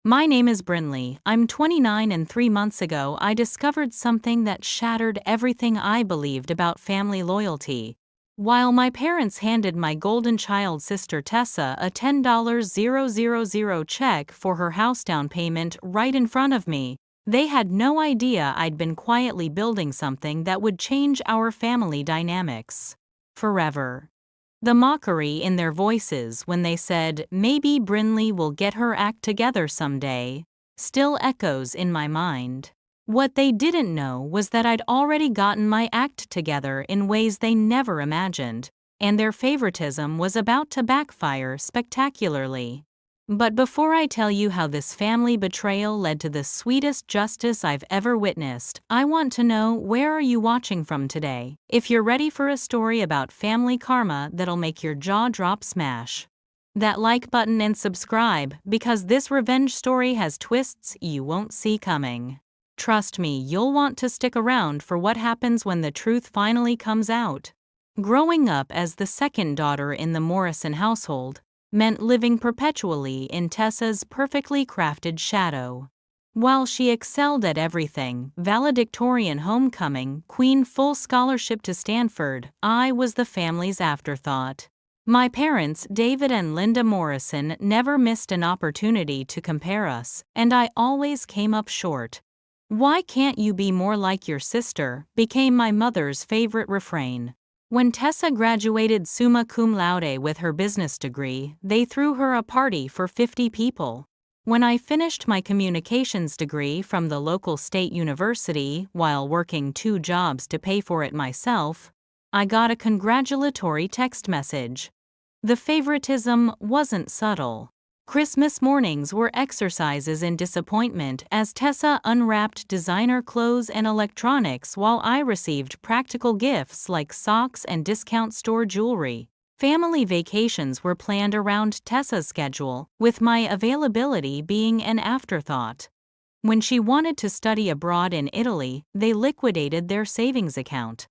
My name is Brinley. I'm 29 and 3 months ago I discovered something that shattered everything I believed about family loyalty. While my parents handed my golden child sister Tessa a $10,000 check for her house down payment right in front of me, they had no idea I'd been quietly building something that would change our family dynamics forever. The mockery in their voices when they said, "Maybe Brinley will get her act together someday," still echoes in my mind. What they didn't know was that I'd already gotten my act together in ways they never imagined, and their favoritism was about to backfire spectacularly. But before I tell you how this family betrayal led to the sweetest justice I've ever witnessed, I want to know, where are you watching from today? If you're ready for a story about family karma that'll make your jaw drop, smash that like button and subscribe, because this revenge story has twists you won't see coming. Trust me, you'll want to stick around for what happens when the truth finally comes out. Growing up as the second daughter in the Morrison household meant living perpetually in Tessa's perfectly crafted shadow. While she excelled at everything, valedictorian homecoming, queen, full scholarship to Stanford, I was the family's afterthought. My parents, David and Linda Morrison, never missed an opportunity to compare us, and I always came up short. "Why can't you be more like your sister?" became my mother's favorite refrain. When Tessa graduated summa cum laude with her business degree, they threw her a party for 50 people. When I finished my communications degree from the local state university while working 2 jobs to pay for it myself, I got a congratulatory text message. The favoritism wasn't subtle. Christmas mornings were exercises in disappointment as Tessa unwrapped designer clothes and electronics while I received practical gifts like socks and discount store jewelry. Family vacations were planned around Tessa's schedule, with my availability being an afterthought. When she wanted to study abroad in Italy, they liquidated their savings account.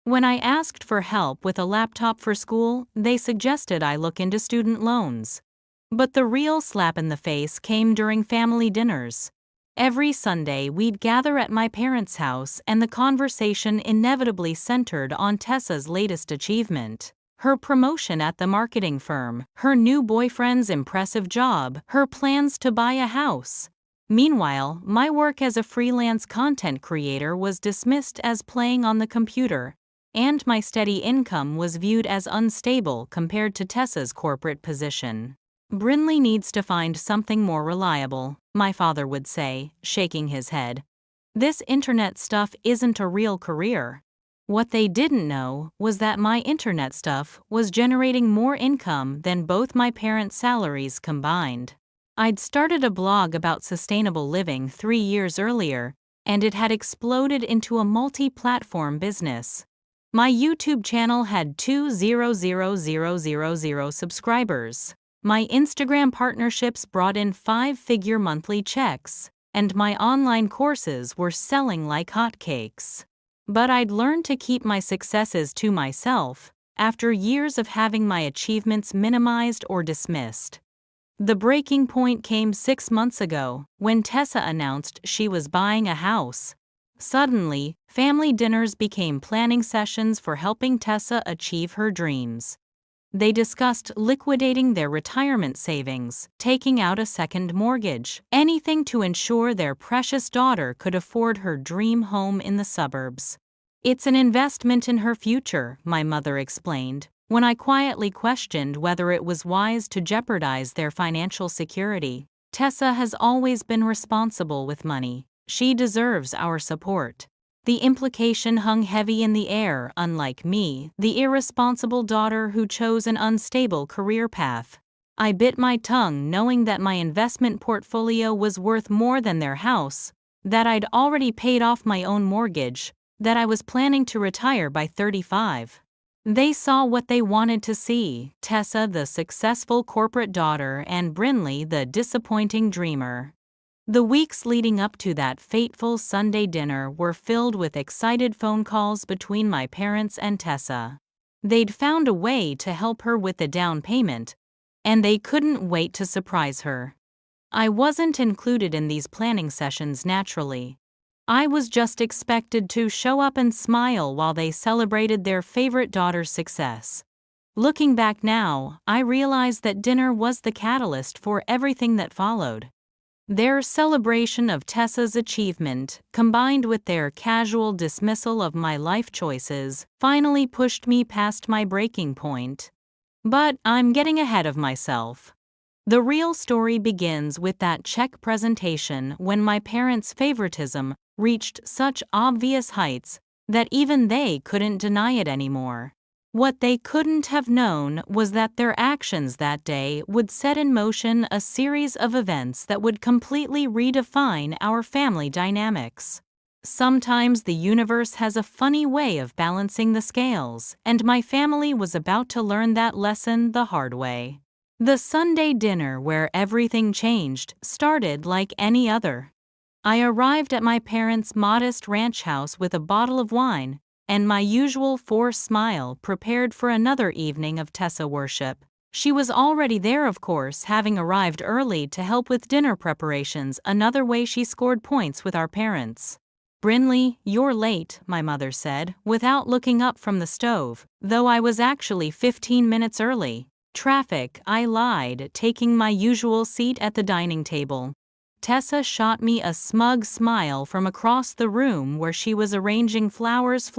When I asked for help with a laptop for school, they suggested I look into student loans. But the real slap in the face came during family dinners. Every Sunday we'd gather at my parents' house and the conversation inevitably centered on Tessa's latest achievement. Her promotion at the marketing firm, her new boyfriend's impressive job, her plans to buy a house. Meanwhile, my work as a freelance content creator was dismissed as playing on the computer, and my steady income was viewed as unstable compared to Tessa's corporate position. "Brinley needs to find something more reliable," my father would say, shaking his head. "This internet stuff isn't a real career." What they didn't know was that my internet stuff was generating more income than both my parents' salaries combined. I'd started a blog about sustainable living 3 years earlier, and it had exploded into a multi-platform business. My YouTube channel had 200,000 subscribers. My Instagram partnerships brought in 5-figure monthly checks, and my online courses were selling like hotcakes. But I'd learned to keep my successes to myself, after years of having my achievements minimized or dismissed. The breaking point came 6 months ago, when Tessa announced she was buying a house. Suddenly, family dinners became planning sessions for helping Tessa achieve her dreams. They discussed liquidating their retirement savings, taking out a second mortgage, anything to ensure their precious daughter could afford her dream home in the suburbs. "It's an investment in her future," my mother explained, when I quietly questioned whether it was wise to jeopardize their financial security. "Tessa has always been responsible with money. She deserves our support." The implication hung heavy in the air, unlike me, the irresponsible daughter who chose an unstable career path. I bit my tongue knowing that my investment portfolio was worth more than their house, that I'd already paid off my own mortgage, that I was planning to retire by 35. They saw what they wanted to see: Tessa, the successful corporate daughter, and Brinley, the disappointing dreamer. The weeks leading up to that fateful Sunday dinner were filled with excited phone calls between my parents and Tessa. They'd found a way to help her with the down payment, and they couldn't wait to surprise her. I wasn't included in these planning sessions naturally. I was just expected to show up and smile while they celebrated their favorite daughter's success. Looking back now, I realize that dinner was the catalyst for everything that followed. Their celebration of Tessa's achievement, combined with their casual dismissal of my life choices, finally pushed me past my breaking point. But I'm getting ahead of myself. The real story begins with that check presentation when my parents' favoritism reached such obvious heights that even they couldn't deny it anymore. What they couldn't have known was that their actions that day would set in motion a series of events that would completely redefine our family dynamics. Sometimes the universe has a funny way of balancing the scales, and my family was about to learn that lesson the hard way. The Sunday dinner where everything changed started like any other. I arrived at my parents' modest ranch house with a bottle of wine and my usual forced smile, prepared for another evening of Tessa worship. She was already there, of course, having arrived early to help with dinner preparations, another way she scored points with our parents. "Brinley, you're late," my mother said, without looking up from the stove, though I was actually 15 minutes early. "Traffic," I lied, taking my usual seat at the dining table. Tessa shot me a smug smile from across the room where she was arranging flowers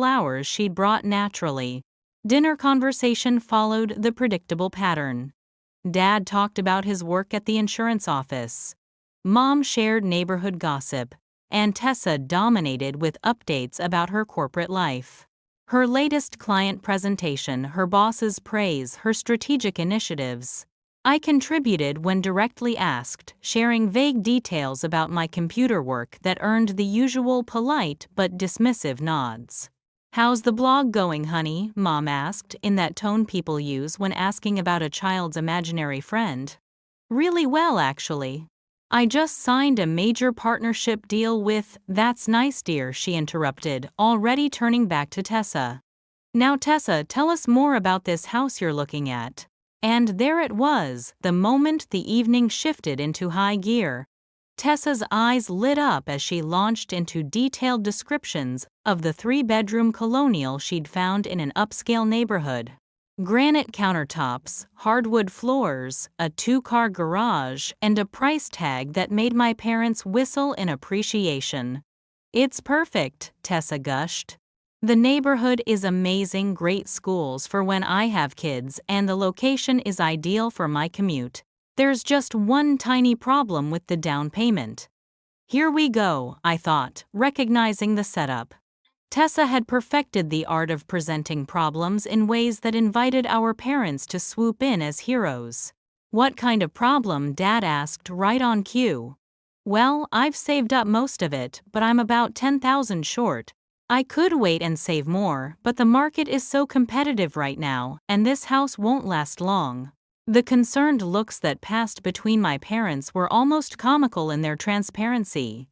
she'd brought naturally. Dinner conversation followed the predictable pattern. Dad talked about his work at the insurance office. Mom shared neighborhood gossip, and Tessa dominated with updates about her corporate life. Her latest client presentation, her boss's praise, her strategic initiatives. I contributed when directly asked, sharing vague details about my computer work that earned the usual polite but dismissive nods. "How's the blog going, honey?" Mom asked, in that tone people use when asking about a child's imaginary friend. "Really well, actually. I just signed a major partnership deal with—" "That's nice, dear," she interrupted, already turning back to Tessa. "Now Tessa, tell us more about this house you're looking at." And there it was, the moment the evening shifted into high gear. Tessa's eyes lit up as she launched into detailed descriptions of the 3-bedroom colonial she'd found in an upscale neighborhood. Granite countertops, hardwood floors, a 2-car garage, and a price tag that made my parents whistle in appreciation. "It's perfect," Tessa gushed. "The neighborhood is amazing, great schools for when I have kids, and the location is ideal for my commute. There's just one tiny problem with the down payment." Here we go, I thought, recognizing the setup. Tessa had perfected the art of presenting problems in ways that invited our parents to swoop in as heroes. "What kind of problem?" Dad asked right on cue. "Well, I've saved up most of it, but I'm about 10,000 short. I could wait and save more, but the market is so competitive right now, and this house won't last long." The concerned looks that passed between my parents were almost comical in their transparency.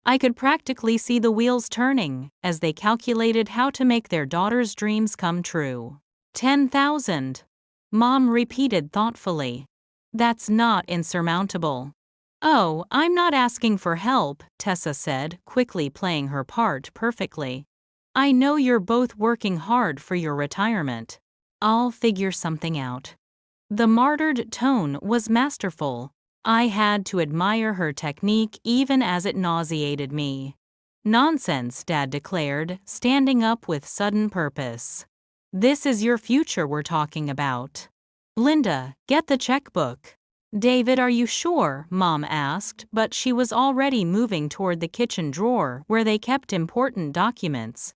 I could practically see the wheels turning as they calculated how to make their daughter's dreams come true. 10,000. Mom repeated thoughtfully. "That's not insurmountable." "Oh, I'm not asking for help," Tessa said, quickly playing her part perfectly. "I know you're both working hard for your retirement. I'll figure something out." The martyred tone was masterful. I had to admire her technique even as it nauseated me. "Nonsense," Dad declared, standing up with sudden purpose. "This is your future we're talking about. Linda, get the checkbook." "David, are you sure?" Mom asked, but she was already moving toward the kitchen drawer where they kept important documents.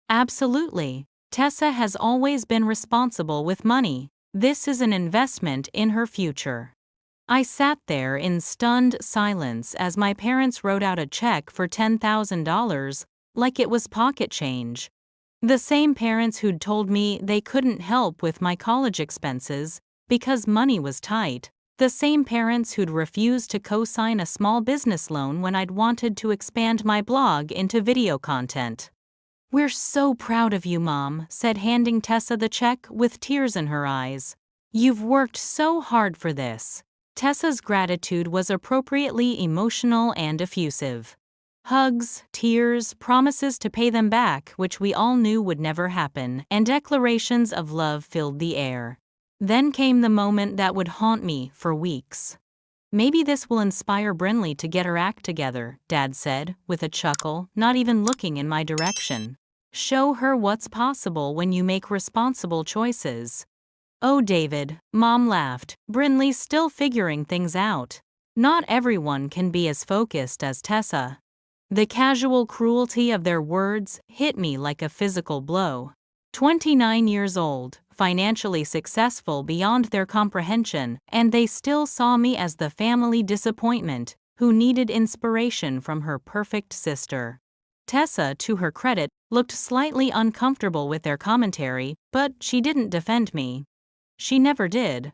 "Absolutely. Tessa has always been responsible with money. This is an investment in her future." I sat there in stunned silence as my parents wrote out a check for $10,000, like it was pocket change. The same parents who'd told me they couldn't help with my college expenses because money was tight. The same parents who'd refused to co-sign a small business loan when I'd wanted to expand my blog into video content. "We're so proud of you, Mom," said, handing Tessa the check with tears in her eyes. "You've worked so hard for this. Tessa's gratitude was appropriately emotional and effusive. Hugs, tears, promises to pay them back, which we all knew would never happen, and declarations of love filled the air. Then came the moment that would haunt me for weeks. "Maybe this will inspire Brinley to get her act together," Dad said, with a chuckle, not even looking in my direction. "Show her what's possible when you make responsible choices." "Oh, David," Mom laughed, "Brinley's still figuring things out. Not everyone can be as focused as Tessa." The casual cruelty of their words hit me like a physical blow. 29 years old, financially successful beyond their comprehension, and they still saw me as the family disappointment who needed inspiration from her perfect sister. Tessa, to her credit, looked slightly uncomfortable with their commentary, but she didn't defend me. She never did.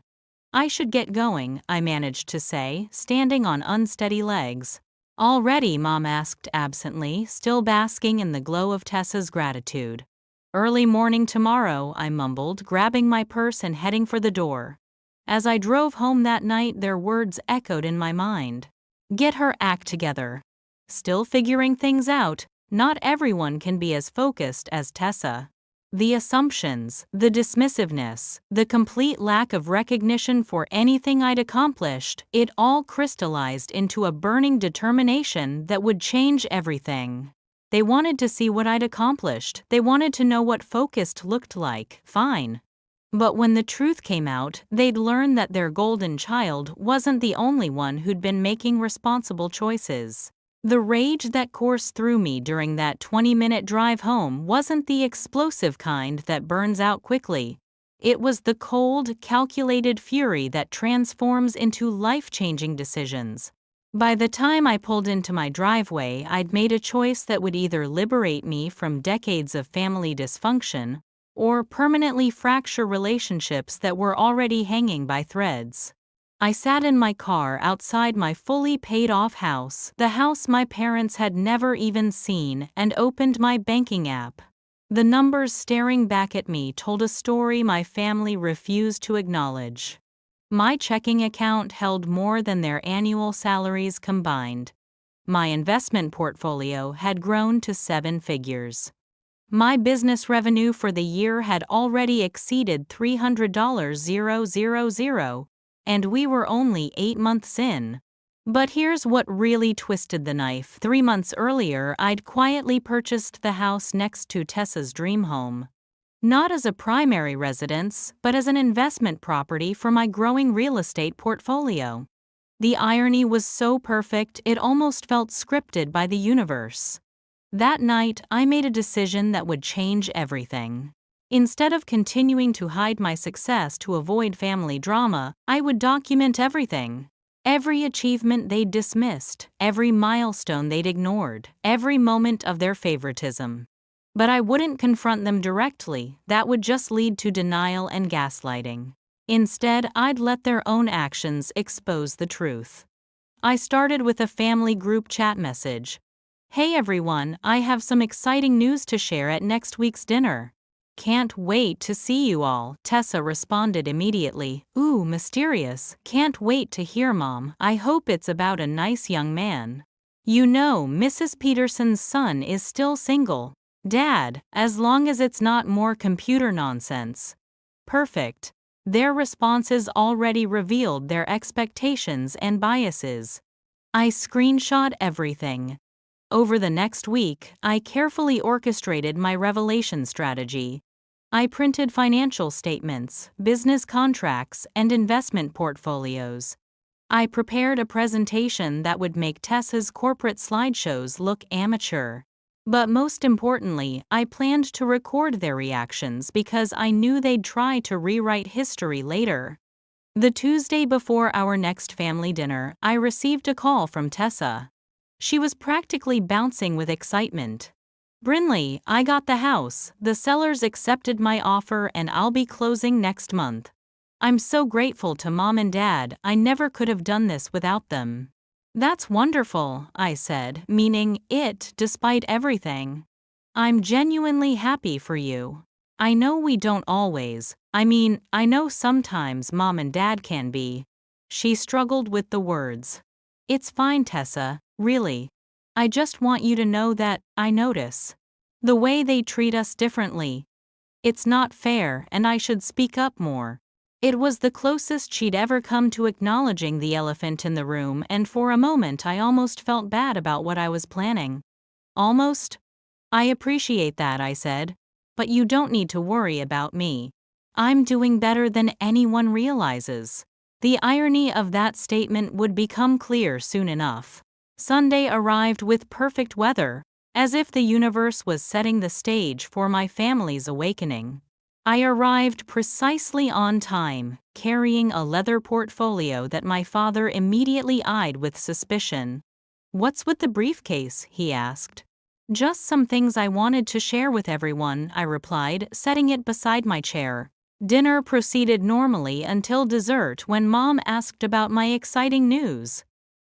"I should get going," I managed to say, standing on unsteady legs. "Already?" Mom asked absently, still basking in the glow of Tessa's gratitude. "Early morning tomorrow," I mumbled, grabbing my purse and heading for the door. As I drove home that night, their words echoed in my mind. Get her act together. Still figuring things out, not everyone can be as focused as Tessa. The assumptions, the dismissiveness, the complete lack of recognition for anything I'd accomplished, it all crystallized into a burning determination that would change everything. They wanted to see what I'd accomplished. They wanted to know what focused looked like, fine. But when the truth came out, they'd learn that their golden child wasn't the only one who'd been making responsible choices. The rage that coursed through me during that 20-minute drive home wasn't the explosive kind that burns out quickly. It was the cold, calculated fury that transforms into life-changing decisions. By the time I pulled into my driveway, I'd made a choice that would either liberate me from decades of family dysfunction or permanently fracture relationships that were already hanging by threads. I sat in my car outside my fully paid-off house, the house my parents had never even seen, and opened my banking app. The numbers staring back at me told a story my family refused to acknowledge. My checking account held more than their annual salaries combined. My investment portfolio had grown to 7 figures. My business revenue for the year had already exceeded $300,000, and we were only 8 months in. But here's what really twisted the knife. 3 months earlier, I'd quietly purchased the house next to Tessa's dream home. Not as a primary residence, but as an investment property for my growing real estate portfolio. The irony was so perfect, it almost felt scripted by the universe. That night, I made a decision that would change everything. Instead of continuing to hide my success to avoid family drama, I would document everything. Every achievement they'd dismissed, every milestone they'd ignored, every moment of their favoritism. But I wouldn't confront them directly, that would just lead to denial and gaslighting. Instead, I'd let their own actions expose the truth. I started with a family group chat message. "Hey everyone, I have some exciting news to share at next week's dinner. Can't wait to see you all," Tessa responded immediately. "Ooh, mysterious. Can't wait to hear, Mom. I hope it's about a nice young man. You know, Mrs. Peterson's son is still single. Dad, as long as it's not more computer nonsense." Perfect. Their responses already revealed their expectations and biases. I screenshot everything. Over the next week, I carefully orchestrated my revelation strategy. I printed financial statements, business contracts, and investment portfolios. I prepared a presentation that would make Tessa's corporate slideshows look amateur. But most importantly, I planned to record their reactions because I knew they'd try to rewrite history later. The Tuesday before our next family dinner, I received a call from Tessa. She was practically bouncing with excitement. "Brinley, I got the house. The sellers accepted my offer and I'll be closing next month. I'm so grateful to Mom and Dad. I never could have done this without them." "That's wonderful," I said, meaning it despite everything. "I'm genuinely happy for you. I know we don't always, I know sometimes Mom and Dad can be." She struggled with the words. It's fine, Tessa, really. I just want you to know that I notice the way they treat us differently. It's not fair, and I should speak up more. It was the closest she'd ever come to acknowledging the elephant in the room, and for a moment I almost felt bad about what I was planning. Almost? I appreciate that, I said. But you don't need to worry about me. I'm doing better than anyone realizes. The irony of that statement would become clear soon enough. Sunday arrived with perfect weather, as if the universe was setting the stage for my family's awakening. I arrived precisely on time, carrying a leather portfolio that my father immediately eyed with suspicion. "What's with the briefcase?" he asked. "Just some things I wanted to share with everyone," I replied, setting it beside my chair. Dinner proceeded normally until dessert, when Mom asked about my exciting news.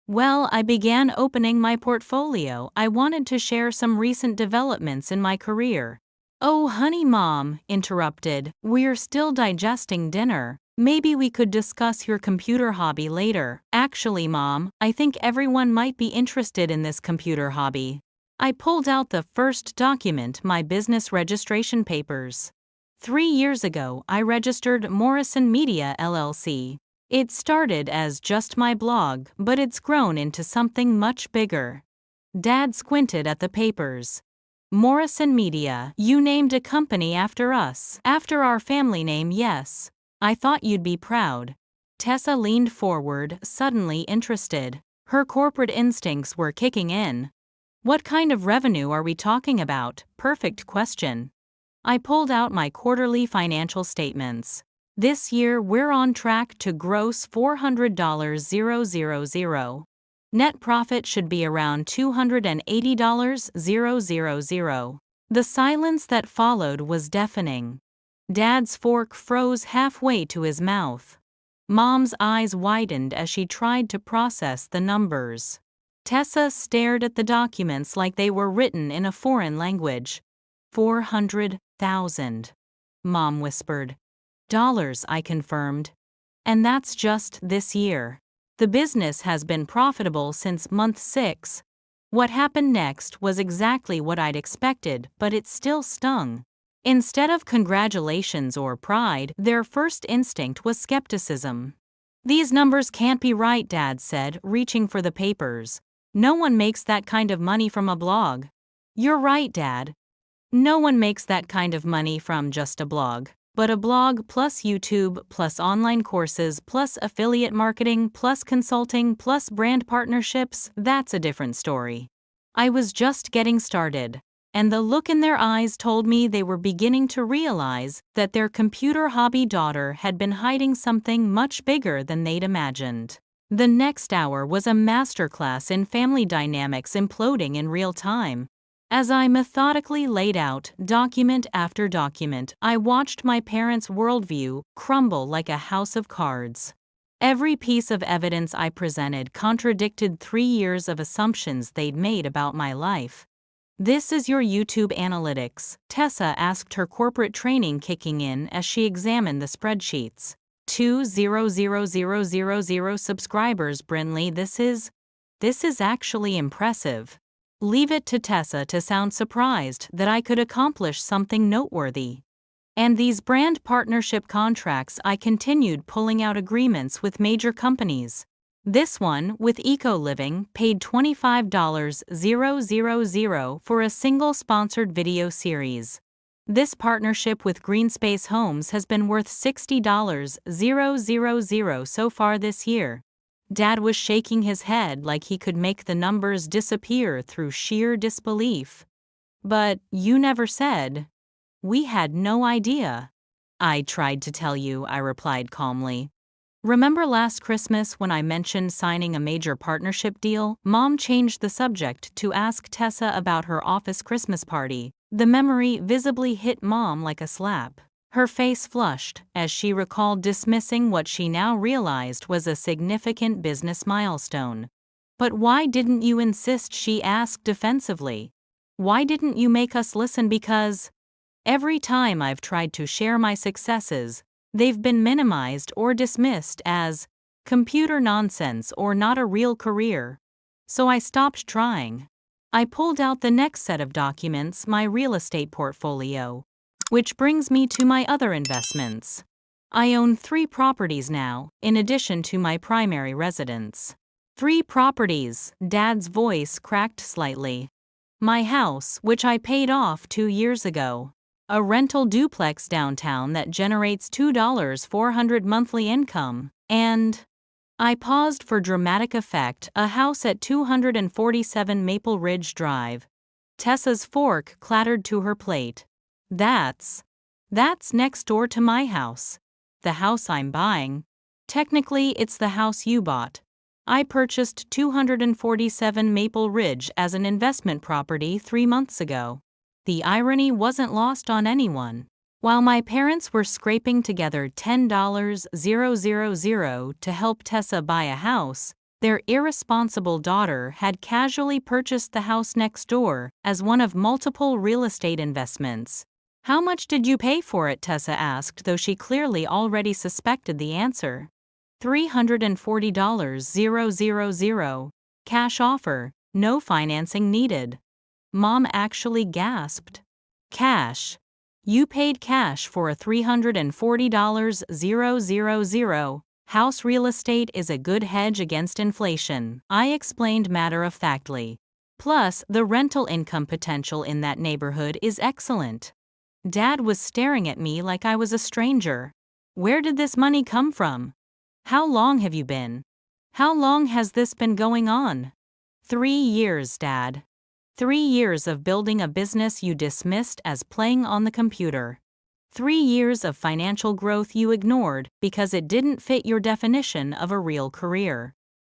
Well, I began opening my portfolio. I wanted to share some recent developments in my career. "Oh, honey," Mom interrupted, "we're still digesting dinner. Maybe we could discuss your computer hobby later." "Actually, Mom, I think everyone might be interested in this computer hobby." I pulled out the first document, my business registration papers. 3 years ago, I registered Morrison Media LLC. It started as just my blog, but it's grown into something much bigger. Dad squinted at the papers. "Morrison Media, you named a company after us." "After our family name, yes. I thought you'd be proud." Tessa leaned forward, suddenly interested. Her corporate instincts were kicking in. "What kind of revenue are we talking about?" Perfect question. I pulled out my quarterly financial statements. This year we're on track to gross $400,000. Net profit should be around $280,000. The silence that followed was deafening. Dad's fork froze halfway to his mouth. Mom's eyes widened as she tried to process the numbers. Tessa stared at the documents like they were written in a foreign language. 400,000. Mom whispered. "Dollars," I confirmed. "And that's just this year. The business has been profitable since month 6. What happened next was exactly what I'd expected, but it still stung. Instead of congratulations or pride, their first instinct was skepticism. "These numbers can't be right," Dad said, reaching for the papers. "No one makes that kind of money from a blog." "You're right, Dad. No one makes that kind of money from just a blog. But a blog plus YouTube plus online courses plus affiliate marketing plus consulting plus brand partnerships, that's a different story." I was just getting started, and the look in their eyes told me they were beginning to realize that their computer hobby daughter had been hiding something much bigger than they'd imagined. The next hour was a masterclass in family dynamics imploding in real time. As I methodically laid out document after document, I watched my parents' worldview crumble like a house of cards. Every piece of evidence I presented contradicted 3 years of assumptions they'd made about my life. "This is your YouTube analytics," Tessa asked, her corporate training kicking in as she examined the spreadsheets. 200,000 subscribers, Brinley. This is actually impressive. Leave it to Tessa to sound surprised that I could accomplish something noteworthy. "And these brand partnership contracts," I continued, pulling out agreements with major companies. "This one, with Eco Living, paid $25,000 for a single sponsored video series. This partnership with Greenspace Homes has been worth $60,000 so far this year." Dad was shaking his head like he could make the numbers disappear through sheer disbelief. "But you never said." "We had no idea." "I tried to tell you," I replied calmly. "Remember last Christmas when I mentioned signing a major partnership deal?" Mom changed the subject to ask Tessa about her office Christmas party. The memory visibly hit Mom like a slap. Her face flushed as she recalled dismissing what she now realized was a significant business milestone. "But why didn't you insist?" she asked defensively. "Why didn't you make us listen?" "Because every time I've tried to share my successes, they've been minimized or dismissed as Computer nonsense or not a real career. So I stopped trying. I pulled out the next set of documents, my real estate portfolio. Which brings me to my other investments. I own 3 properties now, in addition to my primary residence. 3 properties, Dad's voice cracked slightly. My house, which I paid off 2 years ago. A rental duplex downtown that generates $2,400 monthly income. And I paused for dramatic effect, a house at 247 Maple Ridge Drive. Tessa's fork clattered to her plate. That's next door to my house. The house I'm buying. Technically, it's the house you bought. I purchased 247 Maple Ridge as an investment property 3 months ago. The irony wasn't lost on anyone. While my parents were scraping together $10,000 to help Tessa buy a house, their irresponsible daughter had casually purchased the house next door as one of multiple real estate investments. "How much did you pay for it?" Tessa asked, though she clearly already suspected the answer. $340,000. Cash offer, no financing needed. Mom actually gasped. Cash. You paid cash for a $340,000. House real estate is a good hedge against inflation, I explained matter-of-factly. Plus, the rental income potential in that neighborhood is excellent. Dad was staring at me like I was a stranger. Where did this money come from? How long have you been? How long has this been going on? 3 years, Dad. 3 years of building a business you dismissed as playing on the computer. 3 years of financial growth you ignored because it didn't fit your definition of a real career.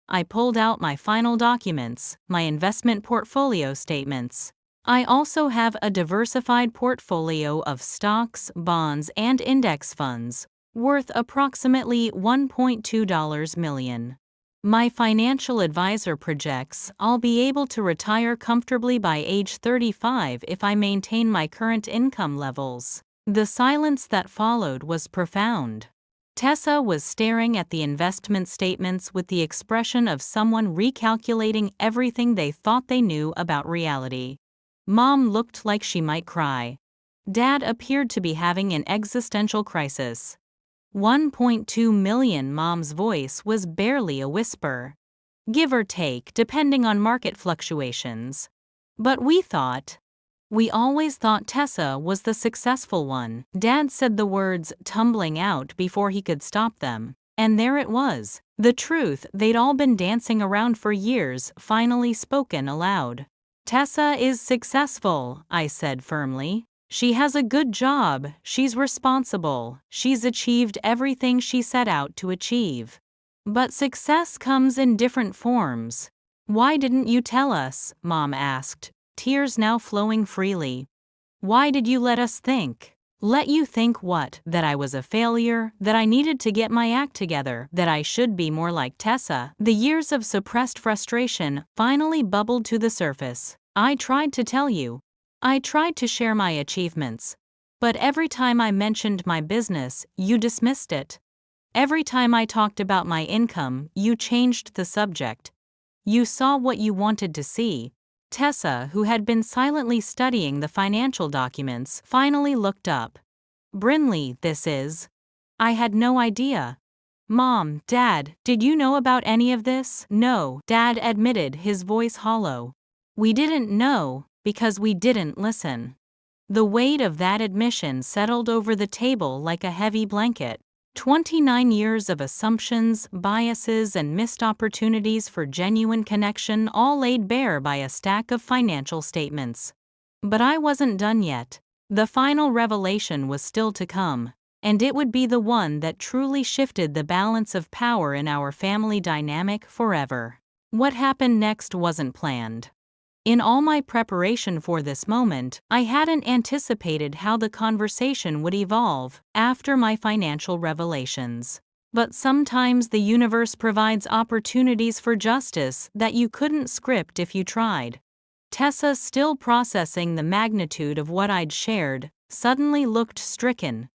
I pulled out my final documents, my investment portfolio statements. I also have a diversified portfolio of stocks, bonds, and index funds, worth approximately $1.2 million. My financial advisor projects I'll be able to retire comfortably by age 35 if I maintain my current income levels. The silence that followed was profound. Tessa was staring at the investment statements with the expression of someone recalculating everything they thought they knew about reality. Mom looked like she might cry. Dad appeared to be having an existential crisis. 1.2 million. Mom's voice was barely a whisper. Give or take, depending on market fluctuations. But we always thought Tessa was the successful one. Dad said the words tumbling out before he could stop them. And there it was. The truth they'd all been dancing around for years, finally spoken aloud. Tessa is successful, I said firmly. She has a good job, she's responsible, she's achieved everything she set out to achieve. But success comes in different forms. Why didn't you tell us? Mom asked, tears now flowing freely. Why did you let us think? Let you think what? That I was a failure, that I needed to get my act together, that I should be more like Tessa. The years of suppressed frustration finally bubbled to the surface. I tried to tell you. I tried to share my achievements. But every time I mentioned my business, you dismissed it. Every time I talked about my income, you changed the subject. You saw what you wanted to see. Tessa, who had been silently studying the financial documents, finally looked up. Brinley, this is. I had no idea. Mom, Dad, did you know about any of this? No, Dad admitted, his voice hollow. We didn't know. Because we didn't listen. The weight of that admission settled over the table like a heavy blanket. 29 years of assumptions, biases, and missed opportunities for genuine connection, all laid bare by a stack of financial statements. But I wasn't done yet. The final revelation was still to come, and it would be the one that truly shifted the balance of power in our family dynamic forever. What happened next wasn't planned. In all my preparation for this moment, I hadn't anticipated how the conversation would evolve after my financial revelations. But sometimes the universe provides opportunities for justice that you couldn't script if you tried. Tessa, still processing the magnitude of what I'd shared, suddenly looked stricken.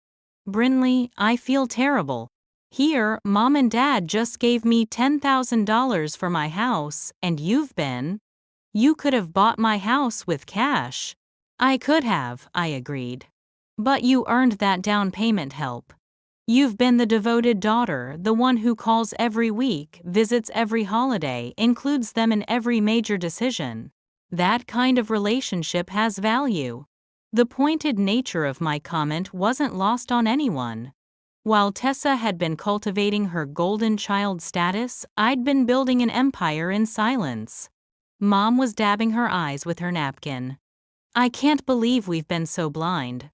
Brinley, I feel terrible. Here, Mom and Dad just gave me $10,000 for my house, and You could have bought my house with cash. I could have, I agreed. But you earned that down payment help. You've been the devoted daughter, the one who calls every week, visits every holiday, includes them in every major decision. That kind of relationship has value. The pointed nature of my comment wasn't lost on anyone. While Tessa had been cultivating her golden child status, I'd been building an empire in silence. Mom was dabbing her eyes with her napkin. I can't believe we've been so blind.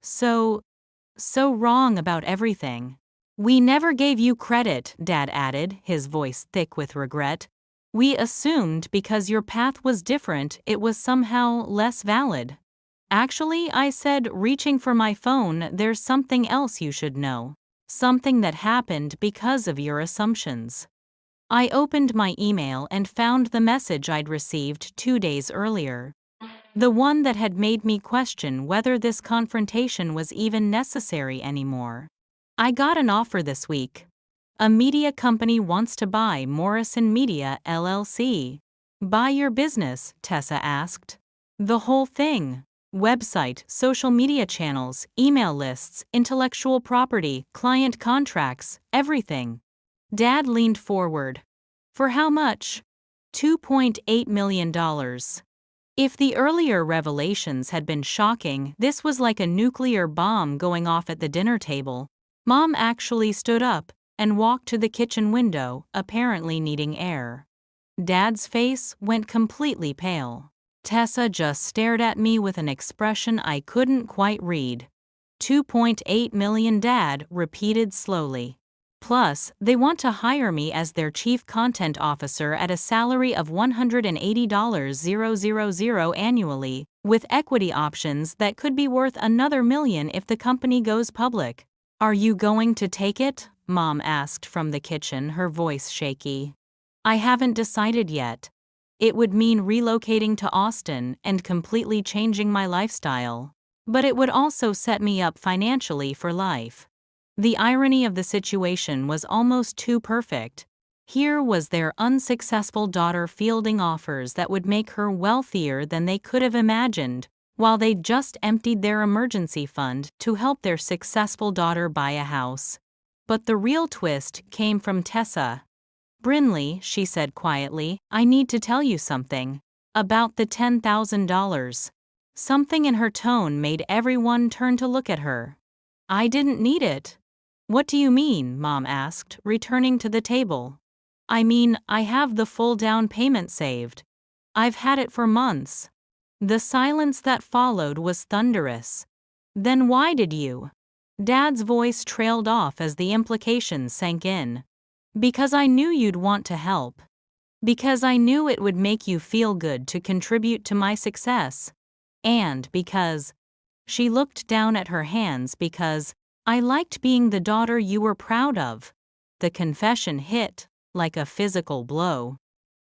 So wrong about everything. We never gave you credit, Dad added, his voice thick with regret. We assumed because your path was different, it was somehow less valid. Actually, I said, reaching for my phone, there's something else you should know. Something that happened because of your assumptions. I opened my email and found the message I'd received 2 days earlier. The one that had made me question whether this confrontation was even necessary anymore. I got an offer this week. A media company wants to buy Morrison Media, LLC. Buy your business, Tessa asked. The whole thing. Website, social media channels, email lists, intellectual property, client contracts, everything. Dad leaned forward. For how much? $2.8 million. If the earlier revelations had been shocking, this was like a nuclear bomb going off at the dinner table. Mom actually stood up and walked to the kitchen window, apparently needing air. Dad's face went completely pale. Tessa just stared at me with an expression I couldn't quite read. 2.8 million, Dad repeated slowly. Plus, they want to hire me as their chief content officer at a salary of $180,000 annually, with equity options that could be worth another $1 million if the company goes public. Are you going to take it? Mom asked from the kitchen, her voice shaky. I haven't decided yet. It would mean relocating to Austin and completely changing my lifestyle. But it would also set me up financially for life. The irony of the situation was almost too perfect. Here was their unsuccessful daughter fielding offers that would make her wealthier than they could have imagined, while they'd just emptied their emergency fund to help their successful daughter buy a house. But the real twist came from Tessa. Brinley, she said quietly, I need to tell you something. About the $10,000. Something in her tone made everyone turn to look at her. I didn't need it. What do you mean? Mom asked, returning to the table. I mean, I have the full down payment saved. I've had it for months. The silence that followed was thunderous. Then why did you? Dad's voice trailed off as the implications sank in. Because I knew you'd want to help. Because I knew it would make you feel good to contribute to my success. And because she looked down at her hands because I liked being the daughter you were proud of. The confession hit like a physical blow.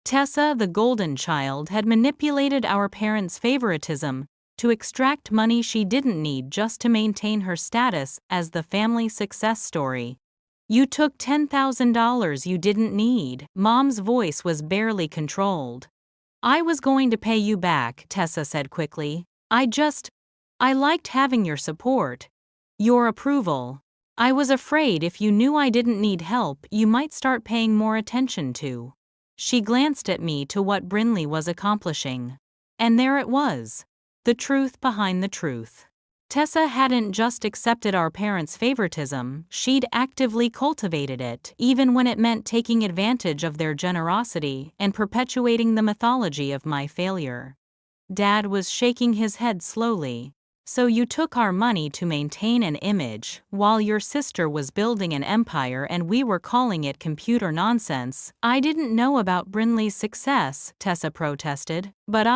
Tessa, the golden child, had manipulated our parents' favoritism to extract money she didn't need just to maintain her status as the family success story. You took $10,000 you didn't need. Mom's voice was barely controlled. I was going to pay you back, Tessa said quickly. I liked having your support. Your approval. I was afraid if you knew I didn't need help, you might start paying more attention to. She glanced at me to what Brinley was accomplishing. And there it was. The truth behind the truth. Tessa hadn't just accepted our parents' favoritism, she'd actively cultivated it, even when it meant taking advantage of their generosity and perpetuating the mythology of my failure. Dad was shaking his head slowly. So you took our money to maintain an image, while your sister was building an empire and we were calling it computer nonsense. I didn't know about Brinley's success, Tessa protested, but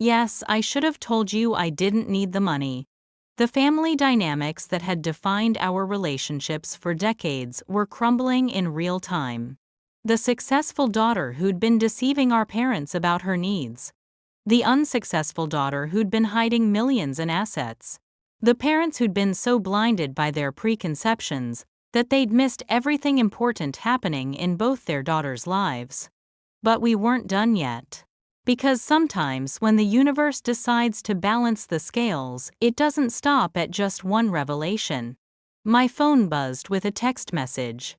yes, I should have told you I didn't need the money. The family dynamics that had defined our relationships for decades were crumbling in real time. The successful daughter who'd been deceiving our parents about her needs. The unsuccessful daughter who'd been hiding millions in assets. The parents who'd been so blinded by their preconceptions that they'd missed everything important happening in both their daughters' lives. But we weren't done yet. Because sometimes when the universe decides to balance the scales, it doesn't stop at just one revelation. My phone buzzed with a text message.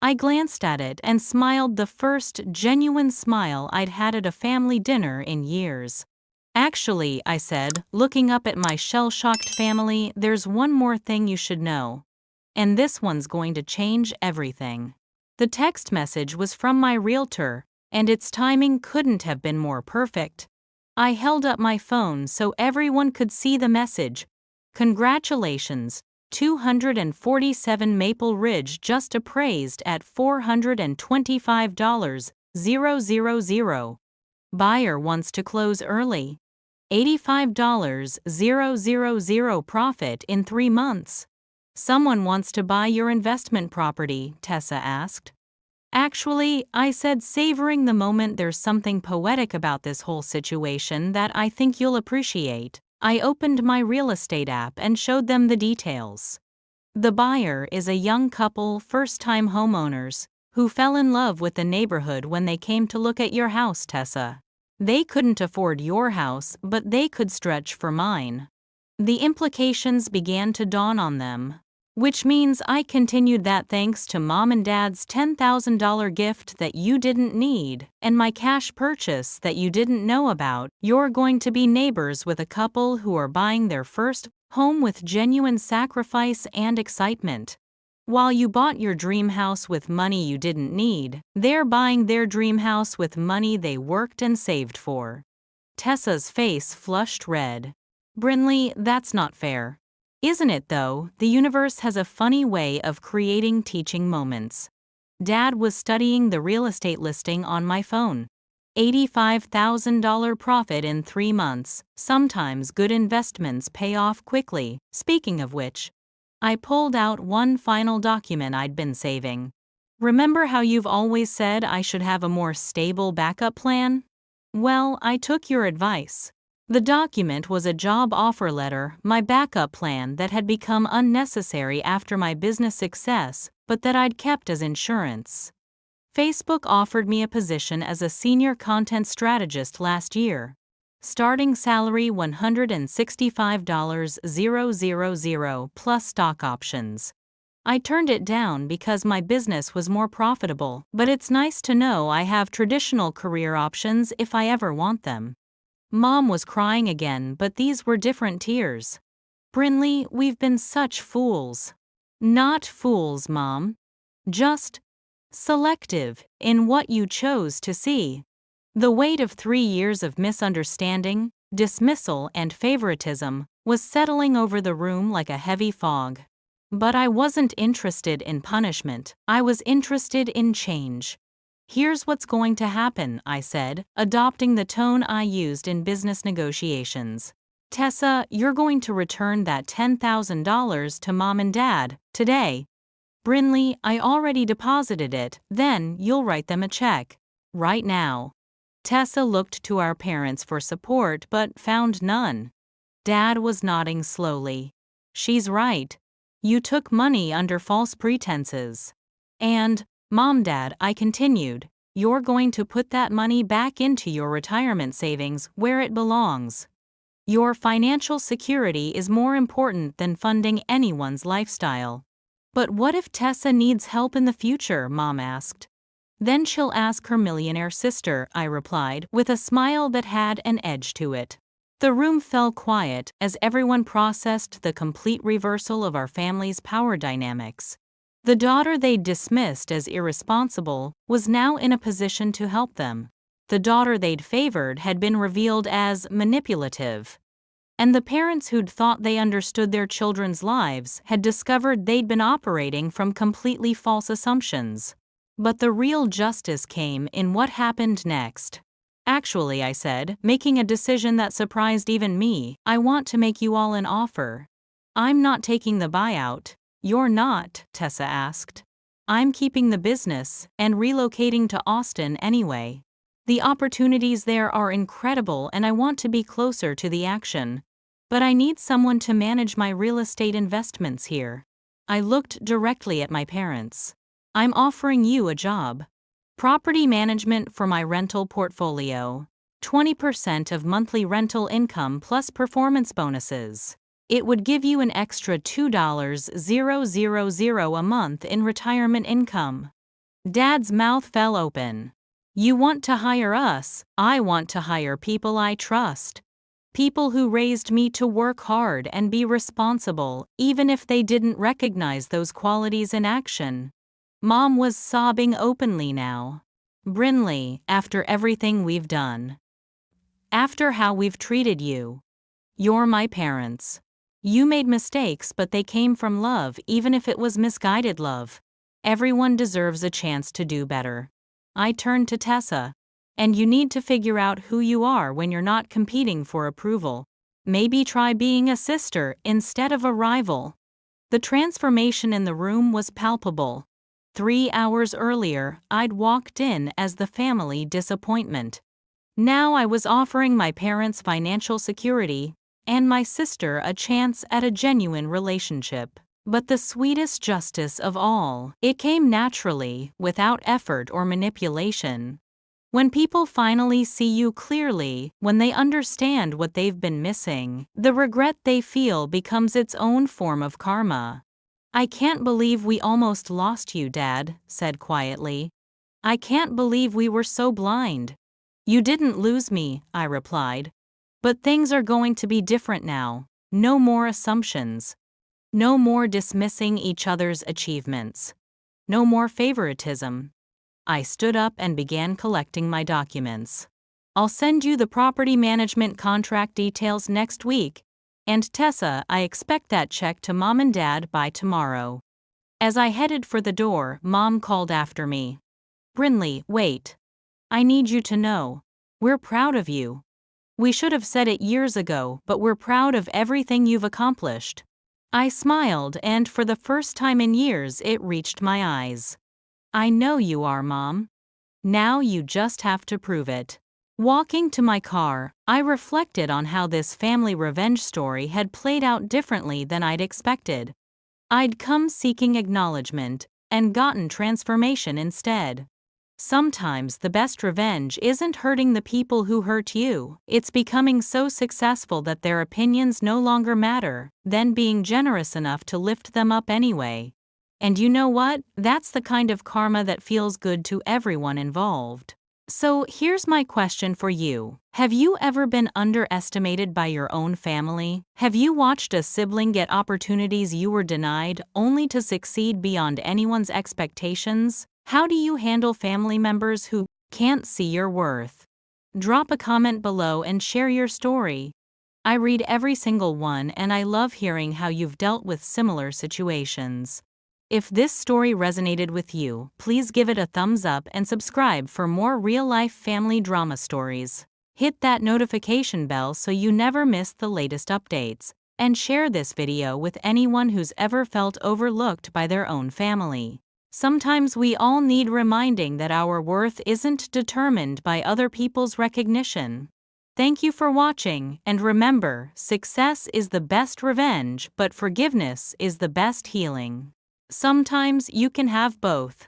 I glanced at it and smiled, the first genuine smile I'd had at a family dinner in years. "Actually," I said, looking up at my shell-shocked family, "there's one more thing you should know. And this one's going to change everything." The text message was from my realtor, and its timing couldn't have been more perfect. I held up my phone so everyone could see the message. "Congratulations, 247 Maple Ridge just appraised at $425,000. Buyer wants to close early. $85,000 profit in 3 months. Someone wants to buy your investment property," Tessa asked. "Actually," I said, savoring the moment, "there's something poetic about this whole situation that I think you'll appreciate." I opened my real estate app and showed them the details. The buyer is a young couple, first-time homeowners, who fell in love with the neighborhood when they came to look at your house, Tessa. They couldn't afford your house, but they could stretch for mine. The implications began to dawn on them. Which means, I continued, that thanks to Mom and Dad's $10,000 gift that you didn't need, and my cash purchase that you didn't know about, you're going to be neighbors with a couple who are buying their first home with genuine sacrifice and excitement. While you bought your dream house with money you didn't need, they're buying their dream house with money they worked and saved for." Tessa's face flushed red. "Brinley, that's not fair." "Isn't it though? The universe has a funny way of creating teaching moments." Dad was studying the real estate listing on my phone. $85,000 profit in 3 months. Sometimes good investments pay off quickly. Speaking of which, I pulled out one final document I'd been saving. "Remember how you've always said I should have a more stable backup plan? Well, I took your advice." The document was a job offer letter, my backup plan that had become unnecessary after my business success, but that I'd kept as insurance. Facebook offered me a position as a senior content strategist last year. Starting salary $165,000 plus stock options. I turned it down because my business was more profitable, but it's nice to know I have traditional career options if I ever want them. Mom was crying again, but these were different tears. "Brinley, we've been such fools." "Not fools, Mom. Just selective in what you chose to see." The weight of 3 years of misunderstanding, dismissal, and favoritism was settling over the room like a heavy fog. But I wasn't interested in punishment, I was interested in change. "Here's what's going to happen," I said, adopting the tone I used in business negotiations. "Tessa, you're going to return that $10,000 to Mom and Dad today." "Brinley, I already deposited it." "Then you'll write them a check. Right now." Tessa looked to our parents for support but found none. Dad was nodding slowly. "She's right. You took money under false pretenses. And, Mom, Dad," I continued, "you're going to put that money back into your retirement savings where it belongs. Your financial security is more important than funding anyone's lifestyle." "But what if Tessa needs help in the future?" Mom asked. "Then she'll ask her millionaire sister," I replied, with a smile that had an edge to it. The room fell quiet as everyone processed the complete reversal of our family's power dynamics. The daughter they'd dismissed as irresponsible was now in a position to help them. The daughter they'd favored had been revealed as manipulative. And the parents who'd thought they understood their children's lives had discovered they'd been operating from completely false assumptions. But the real justice came in what happened next. "Actually," I said, making a decision that surprised even me, "I want to make you all an offer." "I'm not taking the buyout." "You're not?" Tessa asked. "I'm keeping the business and relocating to Austin anyway. The opportunities there are incredible and I want to be closer to the action. But I need someone to manage my real estate investments here." I looked directly at my parents. I'm offering you a job. Property management for my rental portfolio. 20% of monthly rental income plus performance bonuses. It would give you an extra $2,000 a month in retirement income. Dad's mouth fell open. You want to hire us, I want to hire people I trust. People who raised me to work hard and be responsible, even if they didn't recognize those qualities in action. Mom was sobbing openly now. Brinley, after everything we've done. After how we've treated you. You're my parents. You made mistakes, but they came from love, even if it was misguided love. Everyone deserves a chance to do better. I turned to Tessa. And you need to figure out who you are when you're not competing for approval. Maybe try being a sister instead of a rival. The transformation in the room was palpable. 3 hours earlier, I'd walked in as the family disappointment. Now I was offering my parents financial security, and my sister a chance at a genuine relationship. But the sweetest justice of all, it came naturally, without effort or manipulation. When people finally see you clearly, when they understand what they've been missing, the regret they feel becomes its own form of karma. I can't believe we almost lost you, Dad said quietly. I can't believe we were so blind. You didn't lose me, I replied. But things are going to be different now. No more assumptions. No more dismissing each other's achievements. No more favoritism. I stood up and began collecting my documents. I'll send you the property management contract details next week. And Tessa, I expect that check to Mom and Dad by tomorrow. As I headed for the door, Mom called after me. Brinley, wait. I need you to know. We're proud of you. We should have said it years ago, but we're proud of everything you've accomplished. I smiled, and for the first time in years it reached my eyes. I know you are, Mom. Now you just have to prove it. Walking to my car, I reflected on how this family revenge story had played out differently than I'd expected. I'd come seeking acknowledgement, and gotten transformation instead. Sometimes the best revenge isn't hurting the people who hurt you, it's becoming so successful that their opinions no longer matter, then being generous enough to lift them up anyway. And you know what? That's the kind of karma that feels good to everyone involved. So here's my question for you. Have you ever been underestimated by your own family? Have you watched a sibling get opportunities you were denied, only to succeed beyond anyone's expectations? How do you handle family members who can't see your worth? Drop a comment below and share your story. I read every single one, and I love hearing how you've dealt with similar situations. If this story resonated with you, please give it a thumbs up and subscribe for more real-life family drama stories. Hit that notification bell so you never miss the latest updates, and share this video with anyone who's ever felt overlooked by their own family. Sometimes we all need reminding that our worth isn't determined by other people's recognition. Thank you for watching, and remember, success is the best revenge, but forgiveness is the best healing. Sometimes you can have both.